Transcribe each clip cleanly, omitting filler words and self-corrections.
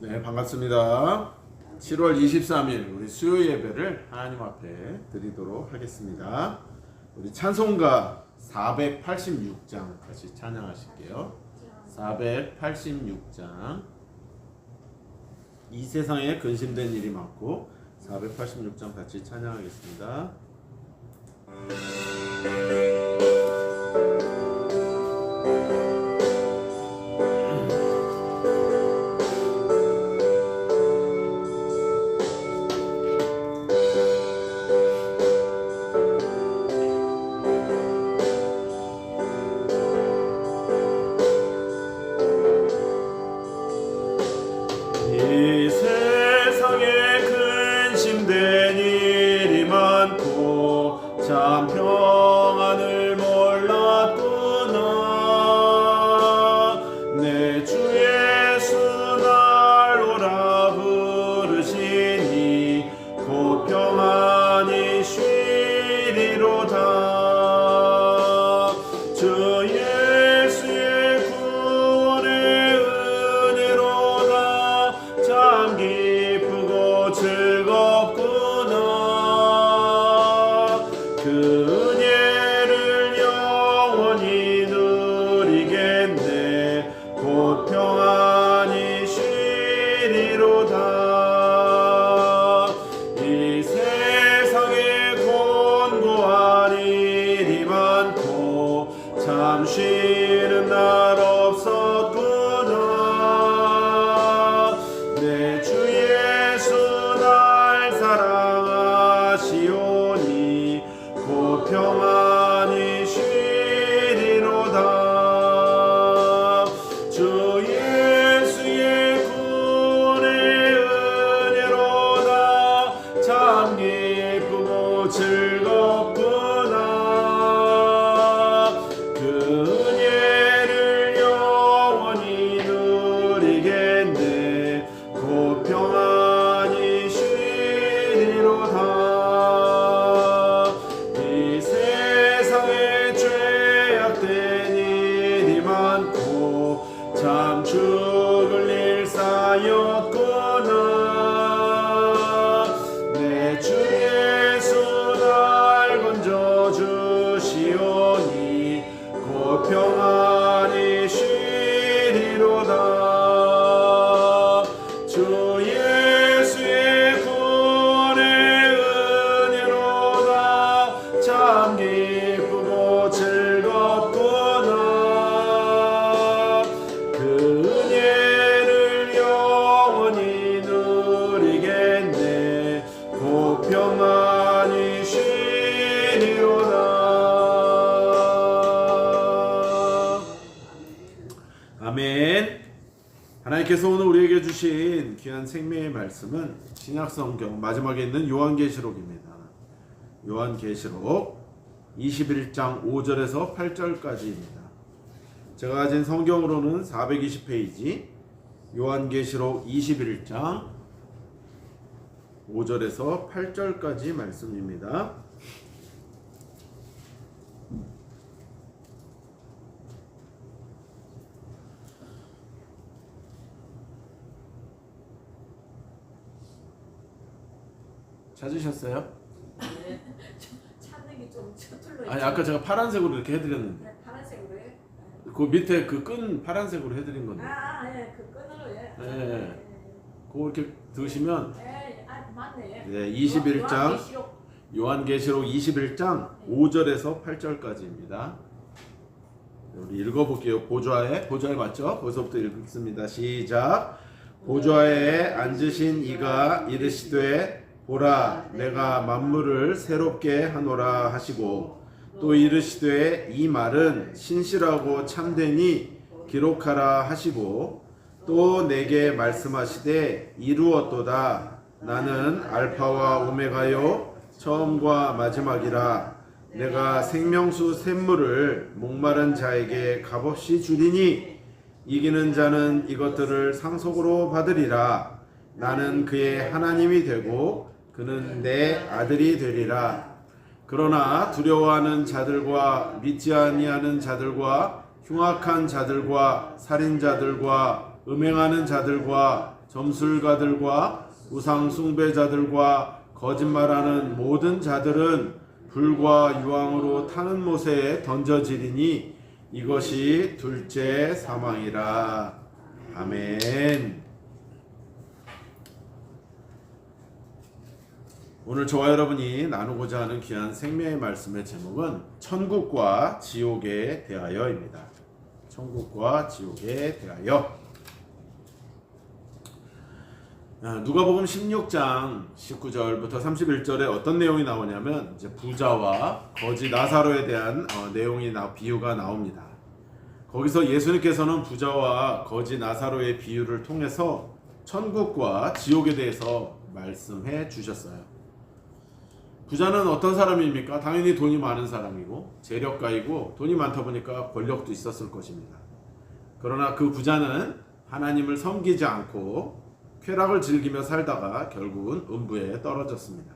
네, 반갑습니다. 7월 23일 우리 수요 예배를 하나님 앞에 드리도록 하겠습니다. 우리 찬송가 486장 같이 찬양하실게요. 486장. 이 세상에 근심된 일이 많고 486장 같이 찬양하겠습니다. 이 세상에 근심된 일이 많고 참 평안을 몰랐구나. 내 주 예수 날 오라 부르시니 곧 평안히 쉬리로다. 주 예수의 구원의 은혜로다. 참 기쁘고 즐겁구나. 그 은혜를 영원히 누리겠네. 곧 평안히 쉬리로다. 이 세상에 곤고한 일이 많고 참 쉬는 날 없었구나. 내 주 예수 날 사랑하시오니 곧 평안히 쉬리로다. 주 예수의 구원의 은혜로다. 참 기쁘고 즐겁구나. 그 은혜를 영원히 누리겠네. 곧 평안히 쉬리로다. 이 세상에 죄악된 일이 많고 참 죽을 일 쌓였구나. 내 주 예수 날 건져주시오니 곧 평안히 쉬리로다. 주 예수의 구원의 은혜로다. 참 기쁘고 즐겁구나. 그 은혜를 영원히 누리겠네. 곧 평안히 쉬리로다. 아멘. 하나님께서 오늘 우리에게 주신 귀한 생명의 말씀은 신약성경 마지막에 있는 요한계시록입니다. 요한계시록 21장 5절에서 8절까지입니다. 제가 가진 성경으로는 420페이지 요한계시록 21장 5절에서 8절까지 말씀입니다. 찾으셨어요? 네. 찾는 게 좀 서툴러. 아니 아까 제가 파란색으로 이렇게 해드렸는데 네, 파란색으로 해. 그 밑에 그 끈 파란색으로 해드린 건데 예, 그 끈으로 해. 네. 그거 이렇게 드시면 맞네. 네, 21장 요한계시록 21장 5절에서 8절까지입니다. 우리 읽어볼게요. 보좌에 맞죠? 거기서부터 읽습니다. 시작. 보좌에 앉으신 이가 이르시되 보라 내가 만물을 새롭게 하노라 하시고 또 이르시되 이 말은 신실하고 참되니 기록하라 하시고 또 내게 말씀하시되 이루었도다. 나는 알파와 오메가요 처음과 마지막이라. 내가 생명수 샘물을 목마른 자에게 값없이 주리니 이기는 자는 이것들을 상속으로 받으리라. 나는 그의 하나님이 되고 그는 내 아들이 되리라. 그러나 두려워하는 자들과 믿지 아니하는 자들과 흉악한 자들과 살인자들과 음행하는 자들과 점술가들과 우상 숭배자들과 거짓말하는 모든 자들은 불과 유황으로 타는 못에 던져지리니 이것이 둘째 사망이라. 아멘. 오늘 저와 여러분이 나누고자 하는 귀한 생명의 말씀의 제목은 천국과 지옥에 대하여입니다. 천국과 지옥에 대하여. 누가복음 16장 19절부터 31절에 어떤 내용이 나오냐면 이제 부자와 거지 나사로에 대한 비유가 나옵니다. 거기서 예수님께서는 부자와 거지 나사로의 비유를 통해서 천국과 지옥에 대해서 말씀해 주셨어요. 부자는 어떤 사람입니까? 당연히 돈이 많은 사람이고 재력가이고 돈이 많다 보니까 권력도 있었을 것입니다. 그러나 그 부자는 하나님을 섬기지 않고 쾌락을 즐기며 살다가 결국은 음부에 떨어졌습니다.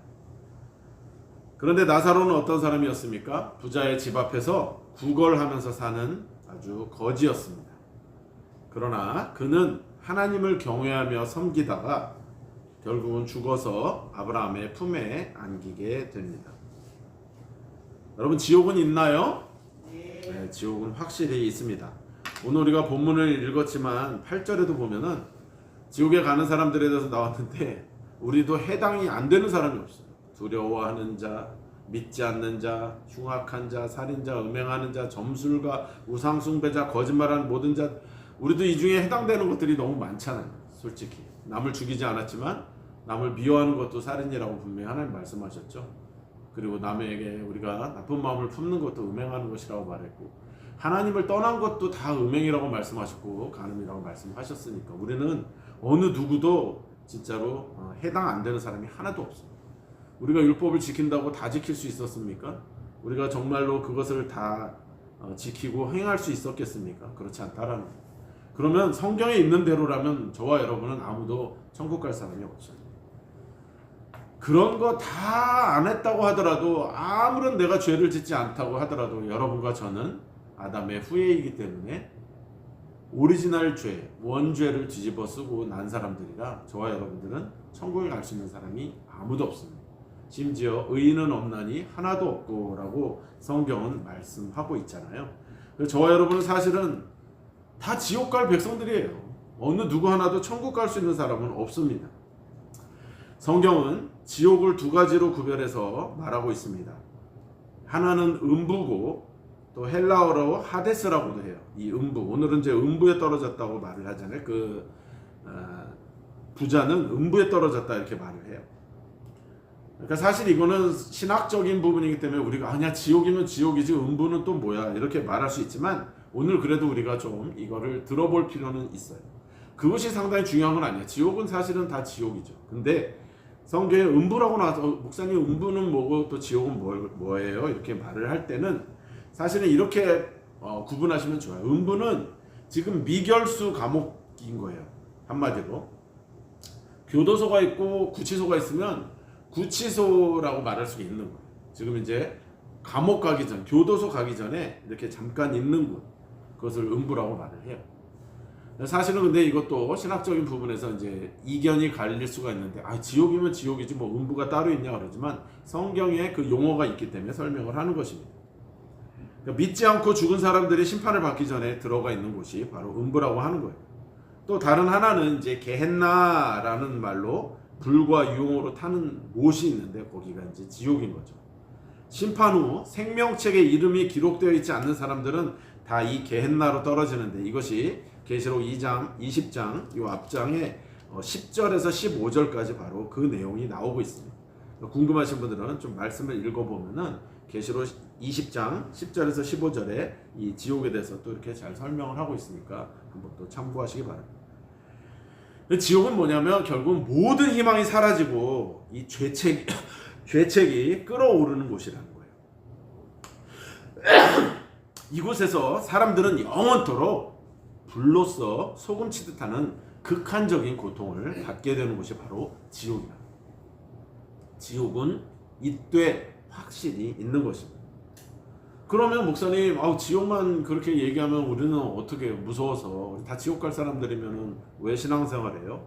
그런데 나사로는 어떤 사람이었습니까? 부자의 집 앞에서 구걸하면서 사는 아주 거지였습니다. 그러나 그는 하나님을 경외하며 섬기다가 결국은 죽어서 아브라함의 품에 안기게 됩니다. 여러분, 지옥은 있나요? 네, 지옥은 확실히 있습니다. 오늘 우리가 본문을 읽었지만 8절에도 보면은 지옥에 가는 사람들에 대해서 나왔는데 우리도 해당이 안 되는 사람이 없어요. 두려워하는 자, 믿지 않는 자, 흉악한 자, 살인자, 음행하는 자, 점술가, 우상숭배자, 거짓말하는 모든 자, 우리도 이 중에 해당되는 것들이 너무 많잖아요. 솔직히 남을 죽이지 않았지만 남을 미워하는 것도 살인이라고 분명히 하나님 말씀하셨죠. 그리고 남에게 우리가 나쁜 마음을 품는 것도 음행하는 것이라고 말했고, 하나님을 떠난 것도 다 음행이라고 말씀하셨고 간음이라고 말씀하셨으니까 우리는 어느 누구도 진짜로 해당 안 되는 사람이 하나도 없어요. 우리가 율법을 지킨다고 다 지킬 수 있었습니까? 우리가 정말로 그것을 다 지키고 행할 수 있었겠습니까? 그렇지 않다라는 거예요. 그러면 성경에 있는 대로라면 저와 여러분은 아무도 천국 갈 사람이 없어요. 그런 거 다 안 했다고 하더라도, 아무런 내가 죄를 짓지 않다고 하더라도 여러분과 저는 아담의 후예이기 때문에 오리지널 죄, 원죄를 뒤집어 쓰고 난 사람들이라 저와 여러분들은 천국에 갈 수 있는 사람이 아무도 없습니다. 심지어 의인은 없나니 하나도 없고 라고 성경은 말씀하고 있잖아요. 그래서 저와 여러분은 사실은 다 지옥 갈 백성들이에요. 어느 누구 하나도 천국 갈 수 있는 사람은 없습니다. 성경은 지옥을 두 가지로 구별해서 말하고 있습니다. 하나는 음부고 또 헬라어로 하데스라고도 해요. 이 음부, 오늘은 이제 음부에 떨어졌다고 말을 하잖아요. 부자는 음부에 떨어졌다 이렇게 말을 해요. 그러니까 사실 이거는 신학적인 부분이기 때문에 우리가 아니야 지옥이면 지옥이지 음부는 또 뭐야 이렇게 말할 수 있지만 오늘 그래도 우리가 좀 이거를 들어볼 필요는 있어요. 그것이 상당히 중요한 건 아니에요. 지옥은 사실은 다 지옥이죠. 근데 성경에 음부라고 나와서 목사님 음부는 뭐고 또 지옥은 뭐예요? 이렇게 말을 할 때는 사실은 이렇게 구분하시면 좋아요. 음부는 지금 미결수 감옥인 거예요. 한마디로 교도소가 있고 구치소가 있으면 구치소라고 말할 수 있는 거예요. 지금 이제 감옥 가기 전, 교도소 가기 전에 이렇게 잠깐 있는 곳, 그것을 음부라고 말을 해요. 사실은 근데 이것도 신학적인 부분에서 이제 이견이 갈릴 수가 있는데, 지옥이면 지옥이지 뭐 음부가 따로 있냐 그러지만 성경에 그 용어가 있기 때문에 설명을 하는 것입니다. 그러니까 믿지 않고 죽은 사람들이 심판을 받기 전에 들어가 있는 곳이 바로 음부라고 하는 거예요. 또 다른 하나는 이제 게헨나라는 말로 불과 유황으로 타는 못이 있는데 거기가 이제 지옥인 거죠. 심판 후 생명책에 이름이 기록되어 있지 않는 사람들은 다 이 게헨나로 떨어지는데, 이것이 계시록 2장 20장 이 앞장에 10절에서 15절까지 바로 그 내용이 나오고 있습니다. 궁금하신 분들은 좀 말씀을 읽어보면은 계시록 20장 10절에서 15절에 이 지옥에 대해서 또 이렇게 잘 설명을 하고 있으니까 한번 또 참고하시기 바랍니다. 지옥은 뭐냐면 결국 모든 희망이 사라지고 이 죄책이 끌어오르는 곳이라는 거예요. 이곳에서 사람들은 영원토록 불로써 소금치듯 하는 극한적인 고통을 받게 되는 곳이 바로 지옥이다. 지옥은 이때 확실히 있는 것입니다. 그러면 목사님, 지옥만 그렇게 얘기하면 우리는 어떻게 무서워서 다 지옥 갈 사람들이면 왜 신앙생활해요?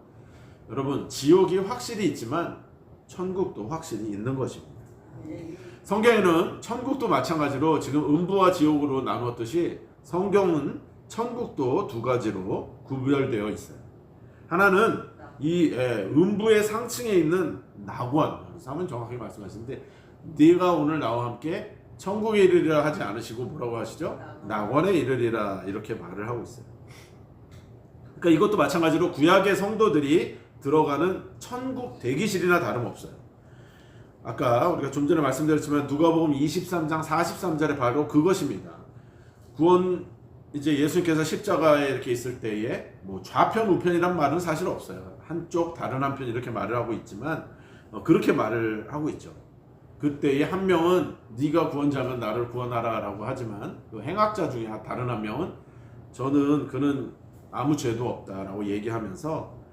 여러분, 지옥이 확실히 있지만 천국도 확실히 있는 것입니다. 성경에는 천국도 마찬가지로 지금 음부와 지옥으로 나누었듯이 성경은 천국도 두 가지로 구별되어 있어요. 하나는 이 음부의 상층에 있는 낙원, 사모님 정확하게 말씀하시는데 네가 오늘 나와 함께 천국에 이르리라 하지 않으시고 뭐라고 하시죠? 낙원에 이르리라 이렇게 말을 하고 있어요. 그러니까 이것도 마찬가지로 구약의 성도들이 들어가는 천국 대기실이나 다름없어요. 아까 우리가 좀 전에 말씀드렸지만 누가복음 23장 43절에 바로 그것입니다. 구원 이제 예수님께서 십자가에 이렇게 있을 때에 뭐 좌편 우편이란 말은 사실 없어요. 한쪽 다른 한편 이렇게 말을 하고 있지만 그렇게 말을 하고 있죠. 그때에 한 명은 네가 구원자면 나를 구원하라라고 하지만 그 행악자 중에 다른 한 명은 그는 아무 죄도 없다라고 얘기하면서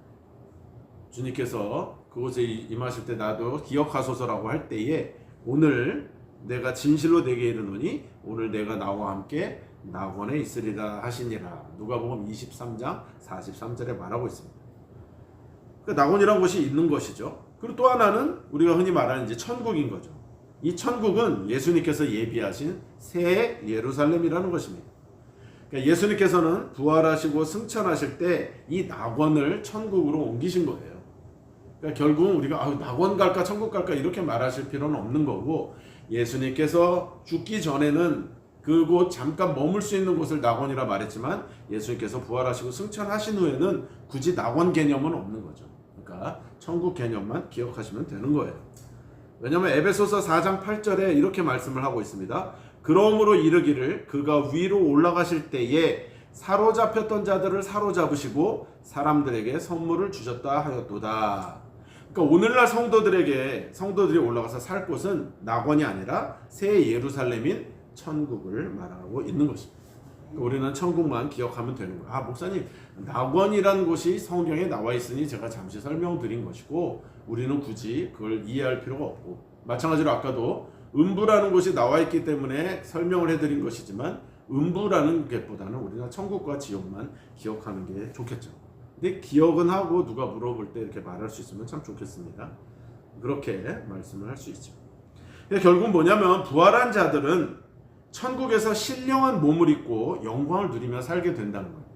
주님께서 그곳에 임하실 때 나도 기억하소서라고 할 때에 오늘 내가 진실로 내게 이르노니 오늘 내가 나와 함께 낙원에 있으리라 하시니라. 누가복음 23장 43절에 말하고 있습니다. 그러니까 낙원이라는 곳이 있는 것이죠. 그리고 또 하나는 우리가 흔히 말하는 이제 천국인 거죠. 이 천국은 예수님께서 예비하신 새 예루살렘이라는 것입니다. 그러니까 예수님께서는 부활하시고 승천하실 때 이 낙원을 천국으로 옮기신 거예요. 그러니까 결국은 우리가 낙원 갈까 천국 갈까 이렇게 말하실 필요는 없는 거고 예수님께서 죽기 전에는 그곳 잠깐 머물 수 있는 곳을 낙원이라 말했지만 예수님께서 부활하시고 승천하신 후에는 굳이 낙원 개념은 없는 거죠. 그러니까 천국 개념만 기억하시면 되는 거예요. 왜냐하면 에베소서 4장 8절에 이렇게 말씀을 하고 있습니다. 그러므로 이르기를 그가 위로 올라가실 때에 사로잡혔던 자들을 사로잡으시고 사람들에게 선물을 주셨다 하였도다. 그러니까 오늘날 성도들이 올라가서 살 곳은 낙원이 아니라 새 예루살렘인 천국을 말하고 있는 것입니다. 그러니까 우리는 천국만 기억하면 되는 거예요. 목사님, 낙원이란 곳이 성경에 나와 있으니 제가 잠시 설명드린 것이고 우리는 굳이 그걸 이해할 필요가 없고 마찬가지로 아까도 음부라는 곳이 나와 있기 때문에 설명을 해드린 것이지만 음부라는 것보다는 우리가 천국과 지옥만 기억하는 게 좋겠죠. 근데 기억은 하고 누가 물어볼 때 이렇게 말할 수 있으면 참 좋겠습니다. 그렇게 말씀을 할 수 있죠. 결국은 뭐냐면 부활한 자들은 천국에서 신령한 몸을 입고 영광을 누리며 살게 된다는 거예요.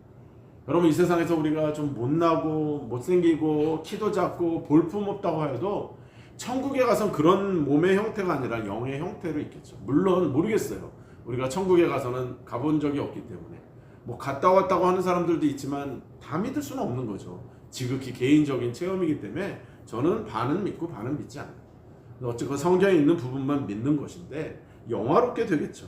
여러분, 이 세상에서 우리가 좀 못나고 못생기고 키도 작고 볼품 없다고 해도 천국에 가선 그런 몸의 형태가 아니라 영의 형태로 있겠죠. 물론 모르겠어요. 우리가 천국에 가서는 가본 적이 없기 때문에 뭐 갔다 왔다고 하는 사람들도 있지만 다 믿을 수는 없는 거죠. 지극히 개인적인 체험이기 때문에 저는 반은 믿고 반은 믿지 않아요. 어쨌건 성경에 있는 부분만 믿는 것인데 영화롭게 되겠죠.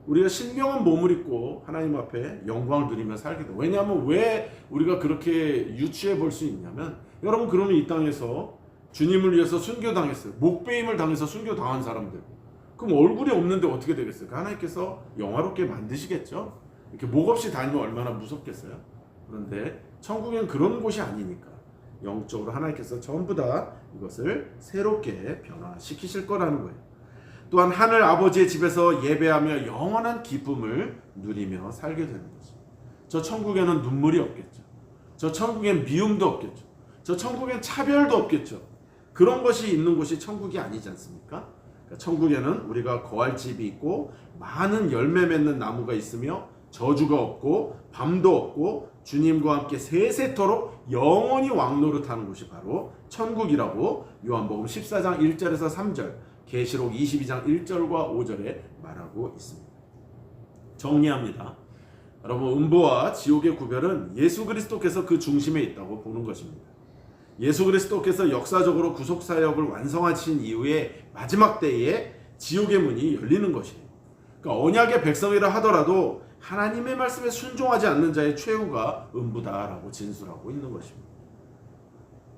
우리가 신령한 몸을 입고 하나님 앞에 영광을 누리며 살게 돼요. 왜냐하면 왜 우리가 그렇게 유추해 볼 수 있냐면 여러분, 그러면 이 땅에서 주님을 위해서 순교당했어요. 목배임을 당해서 순교당한 사람들, 그럼 얼굴이 없는데 어떻게 되겠어요? 하나님께서 영화롭게 만드시겠죠. 이렇게 목 없이 다니면 얼마나 무섭겠어요. 그런데 천국엔 그런 곳이 아니니까 영적으로 하나님께서 전부 다 이것을 새롭게 변화시키실 거라는 거예요. 또한 하늘 아버지의 집에서 예배하며 영원한 기쁨을 누리며 살게 되는 거죠. 저 천국에는 눈물이 없겠죠. 저 천국엔 미움도 없겠죠. 저 천국엔 차별도 없겠죠. 그런 것이 있는 곳이 천국이 아니지 않습니까? 그러니까 천국에는 우리가 거할 집이 있고 많은 열매 맺는 나무가 있으며 저주가 없고 밤도 없고 주님과 함께 세세토록 영원히 왕노릇하는 곳이 바로 천국이라고 요한복음 14장 1절에서 3절, 계시록 22장 1절과 5절에 말하고 있습니다. 정리합니다. 여러분, 음부와 지옥의 구별은 예수 그리스도께서 그 중심에 있다고 보는 것입니다. 예수 그리스도께서 역사적으로 구속사역을 완성하신 이후에 마지막 때에 지옥의 문이 열리는 것이에요. 그러니까 언약의 백성이라 하더라도 하나님의 말씀에 순종하지 않는 자의 최후가 음부다라고 진술하고 있는 것입니다.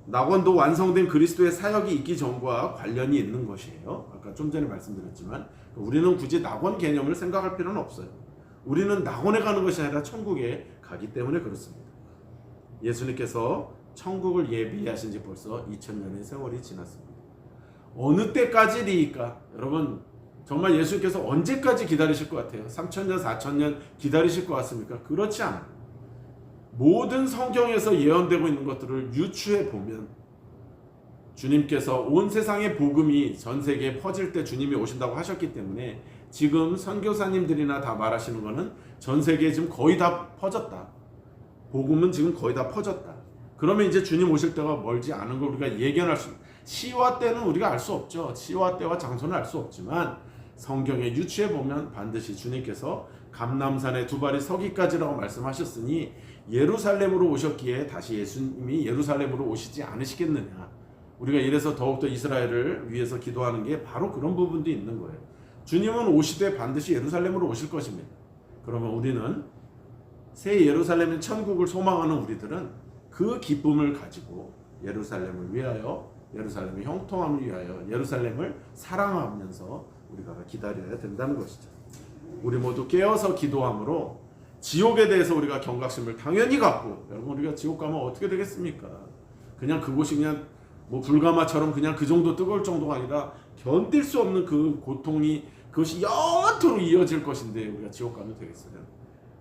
낙원도 완성된 그리스도의 사역이 있기 전과 관련이 있는 것이에요. 아까 좀 전에 말씀드렸지만 우리는 굳이 낙원 개념을 생각할 필요는 없어요. 우리는 낙원에 가는 것이 아니라 천국에 가기 때문에 그렇습니다. 예수님께서 천국을 예비하신 지 벌써 2000년의 세월이 지났습니다. 어느 때까지리까? 여러분, 정말 예수님께서 언제까지 기다리실 것 같아요? 3000년, 4000년 기다리실 것 같습니까? 그렇지 않아요. 모든 성경에서 예언되고 있는 것들을 유추해 보면 주님께서 온 세상의 복음이 전 세계에 퍼질 때 주님이 오신다고 하셨기 때문에 지금 선교사님들이나 다 말하시는 거는 전 세계에 지금 거의 다 퍼졌다. 복음은 지금 거의 다 퍼졌다. 그러면 이제 주님 오실 때가 멀지 않은 걸 우리가 예견할 수, 시와 때는 우리가 알 수 없죠. 시와 때와 장소는 알 수 없지만 성경에 유추해 보면 반드시 주님께서 감람산에 두 발이 서기까지라고 말씀하셨으니 예루살렘으로 오셨기에 다시 예수님이 예루살렘으로 오시지 않으시겠느냐. 우리가 이래서 더욱더 이스라엘을 위해서 기도하는 게 바로 그런 부분도 있는 거예요. 주님은 오시되 반드시 예루살렘으로 오실 것입니다. 그러면 우리는 새 예루살렘인 천국을 소망하는 우리들은 그 기쁨을 가지고 예루살렘을 위하여, 예루살렘의 형통함을 위하여 예루살렘을 사랑하면서 우리가 기다려야 된다는 것이죠. 우리 모두 깨어서 기도함으로 지옥에 대해서 우리가 경각심을 당연히 갖고, 여러분 우리가 지옥 가면 어떻게 되겠습니까? 그냥 그곳이 그냥 뭐 불가마처럼 그냥 그 정도 뜨거울 정도가 아니라 견딜 수 없는 그 고통이 그것이 영원토록 이어질 것인데 우리가 지옥 가면 되겠어요?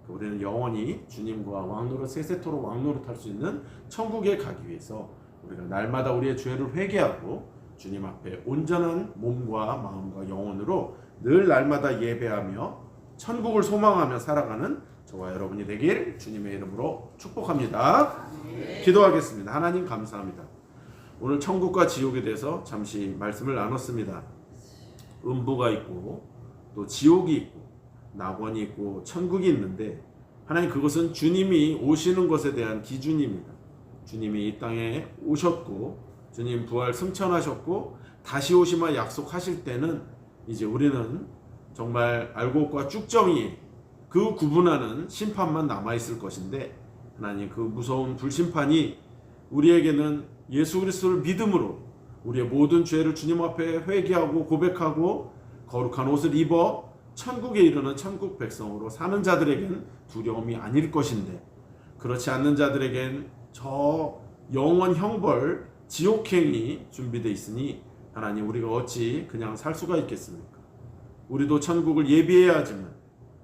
우리는 영원히 주님과 왕노릇 세세토록 왕노릇할 수 있는 천국에 가기 위해서 우리가 날마다 우리의 죄를 회개하고 주님 앞에 온전한 몸과 마음과 영혼으로 늘 날마다 예배하며 천국을 소망하며 살아가는 저와 여러분이 되길 주님의 이름으로 축복합니다. 기도하겠습니다. 하나님 감사합니다. 오늘 천국과 지옥에 대해서 잠시 말씀을 나눴습니다. 음부가 있고 또 지옥이 있고 낙원이 있고 천국이 있는데 하나님 그것은 주님이 오시는 것에 대한 기준입니다. 주님이 이 땅에 오셨고 주님 부활 승천하셨고 다시 오시마 약속하실 때는 이제 우리는 정말 알곡과 쭉정이 그 구분하는 심판만 남아있을 것인데 하나님 그 무서운 불심판이 우리에게는 예수 그리스도를 믿음으로 우리의 모든 죄를 주님 앞에 회개하고 고백하고 거룩한 옷을 입어 천국에 이르는 천국 백성으로 사는 자들에겐 두려움이 아닐 것인데 그렇지 않는 자들에겐 저 영원 형벌 지옥행이 준비되어 있으니 하나님 우리가 어찌 그냥 살 수가 있겠습니까? 우리도 천국을 예비해야 하지만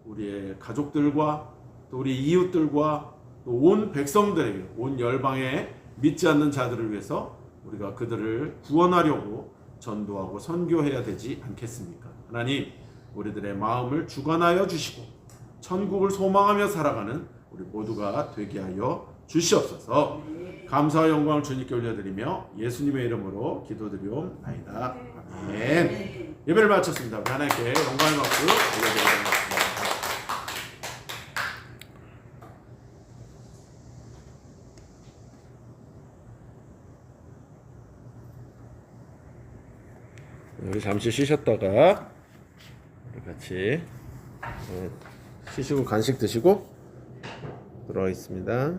우리의 가족들과 또 우리 이웃들과 또 온 백성들에게 온 열방에 믿지 않는 자들을 위해서 우리가 그들을 구원하려고 전도하고 선교해야 되지 않겠습니까? 하나님 우리들의 마음을 주관하여 주시고 천국을 소망하며 살아가는 우리 모두가 되게 하여 주시옵소서. 감사와 영광을 주님께 올려드리며 예수님의 이름으로 기도드리옵나이다. 아멘. 예배를 마쳤습니다. 하나님께 영광의 박수 올려드리겠습니다. 우리 잠시 쉬셨다가 우리 같이 쉬시고 간식 드시고 돌아오겠습니다.